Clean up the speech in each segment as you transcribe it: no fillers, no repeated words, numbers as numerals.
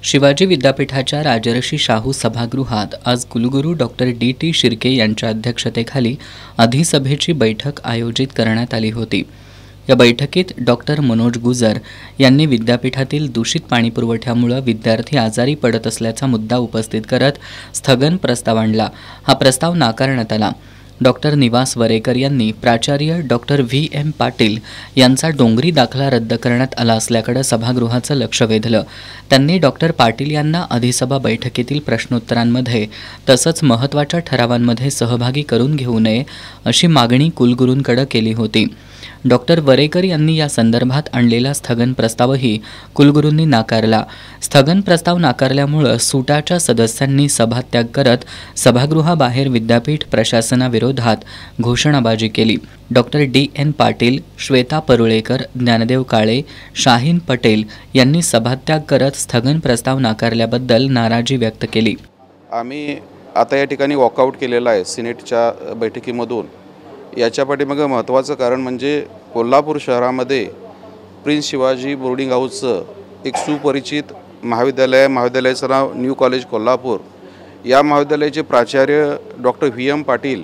शिवाजी विद्यापीठाच्या राजर्षी शाहू सभागृहात आज कुलगुरू डॉक्टर डी.टी. शिर्के यांच्या अध्यक्षतेखाली अधिसभेची बैठक आयोजित करण्यात आली होती। या बैठकीत डॉक्टर मनोज गुजर यांनी विद्यापीठातील दूषित पाणीपुरवठ्यामुळे विद्यार्थी आजारी पडत असल्याचा मुद्दा उपस्थित करत स्थगन प्रस्ताव आणला। हा प्रस्ताव नाकारण्यात आला। डॉक्टर निवास वरेकर यांनी प्राचार्य डॉक्टर व्ही.एम. पाटील यांचा डोंगरी दाखला रद्द करण्यात आला असल्याकडे सभागृहाचं लक्ष वेधलं। त्यांनी डॉक्टर पाटील यांना अधिसभा बैठकीतील प्रश्नोत्तरांमध्ये तसंच महत्त्वाच्या ठरावांमध्ये सहभागी करून घेऊ नये अशी मागणी कुलगुरूंकडे केली होती। डॉक्टर वरेकर यांनी या संदर्भात आणलेला स्थगन प्रस्तावही कुलगुरूंनी नाकारला। स्थगन प्रस्ताव नाकारल्यामुळे सुटाच्या सदस्यांनी सभात्याग करत सभागृहाबाहेर विद्यापीठ प्रशासनाविरोधात घोषणाबाजी केली। Doctor D N. पाटील, श्वेता परुळेकर, ज्ञानदेव काळे, शाहीन पटेल यांनी सभात्याग करत स्थगन प्रस्ताव नाकारल्याबद्दल नाराजी व्यक्त केली। आम्ही आता या ठिकाणी वॉकआउट केलेला आहे सिनेटच्या बैठकीमधून। याच्या पाठीमागे महत्त्वाचं कारण म्हणजे कोल्हापूर शहरामध्ये प्रिन्स शिवाजी बोर्डिंग हाऊसचं एक सुपरिचित महाविद्यालयाचं नाव न्यू कॉलेज कोल्हापूर। या महाविद्यालयाचे प्राचार्य डॉक्टर व्ही.एम. पाटील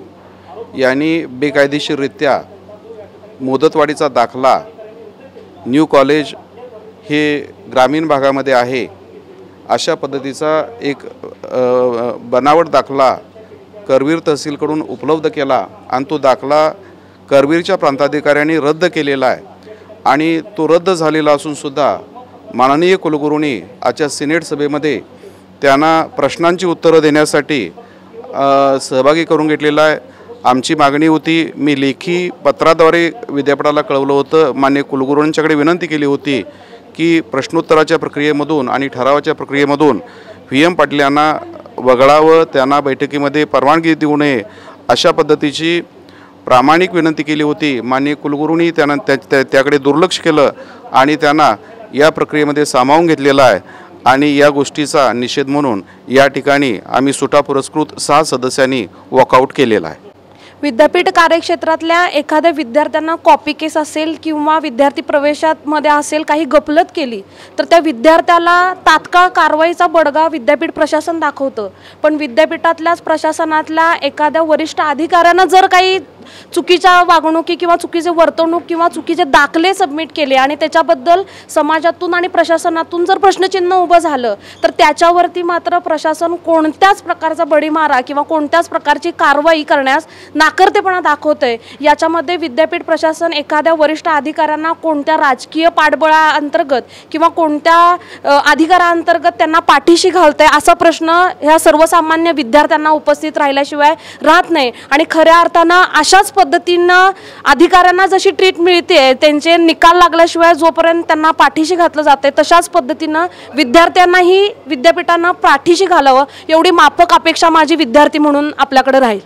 यांनी बेकायदेशीररित्या मुदतवाढीचा दाखला न्यू कॉलेज हे ग्रामीण भागामध्ये आहे अशा पद्धतीचा एक बनावट दाखला करवीर तहसीलकडून उपलब्ध केला आणि तो दाखला करवीरच्या प्रांताधिकाऱ्यांनी रद्द केलेला आहे आणि तो रद्द झालेला असून सुद्धा माननीय कुलगुरूंनी आजच्या सिनेट सभेमध्ये त्यांना प्रश्नांची उत्तरं देण्यासाठी सहभागी करून घेतलेला आहे। आमची मागणी होती, मी लेखी पत्राद्वारे विद्यापीठाला कळवलं होतं, मान्य कुलगुरूंच्याकडे विनंती केली होती की प्रश्नोत्तराच्या प्रक्रियेमधून आणि ठरावाच्या प्रक्रियेमधून व्ही.एम. पाटील यांना वगळावं, त्यांना बैठकीमध्ये परवानगी देऊ नये अशा पद्धतीची प्रामाणिक विनंती केली होती। माननीय कुलगुरूंनी त्यांना त्याकडे दुर्लक्ष केलं आणि त्यांना या प्रक्रियेमध्ये सामावून घेतलेला आहे आणि या गोष्टीचा निषेध म्हणून या ठिकाणी आम्ही सुटा पुरस्कृत 6 सदस्यांनी वॉकआउट केलेला आहे। विद्यापीठ कार्यक्षेत्रातल्या एखाद्या विद्यार्थ्यांना कॉपी केस असेल किंवा विद्यार्थी प्रवेशामध्ये असेल काही गफलत केली तर त्या विद्यार्थ्याला तात्काळ कारवाईचा बडगा विद्यापीठ प्रशासन दाखवतं, पण विद्यापीठातल्याच प्रशासनातल्या एखाद्या वरिष्ठ अधिकाऱ्यानं जर काही चुकीच्या वागणुकी किंवा चुकीचे वर्तणूक किंवा चुकीचे दाखले सबमिट केले आणि त्याच्याबद्दल समाजातून आणि प्रशासनातून जर प्रश्नचिन्ह उभं झालं तर त्याच्यावरती मात्र प्रशासन कोणत्याच प्रकारचा बडीमारा किंवा कोणत्याच प्रकारची कारवाई करण्यास नाकारतेपणा दाखवतंय। याच्यामध्ये विद्यापीठ प्रशासन एखाद्या वरिष्ठ अधिकाऱ्यांना कोणत्या राजकीय पाठबळाअंतर्गत किंवा कोणत्या अधिकाराअंतर्गत त्यांना पाठीशी घालतंय असा प्रश्न ह्या सर्वसामान्य विद्यार्थ्यांना उपस्थित राहिल्याशिवाय राहत नाही आणि खऱ्या अर्थानं अशाच पद्धतीनं अधिकाऱ्यांना जशी ट्रीट मिळते त्यांचे निकाल लागल्याशिवाय जोपर्यंत त्यांना पाठीशी घातलं जाते तशाच पद्धतीनं विद्यार्थ्यांनाही विद्यापीठांना पाठीशी घालावं एवढी माफक अपेक्षा माझी विद्यार्थी म्हणून आपल्याकडे राहील।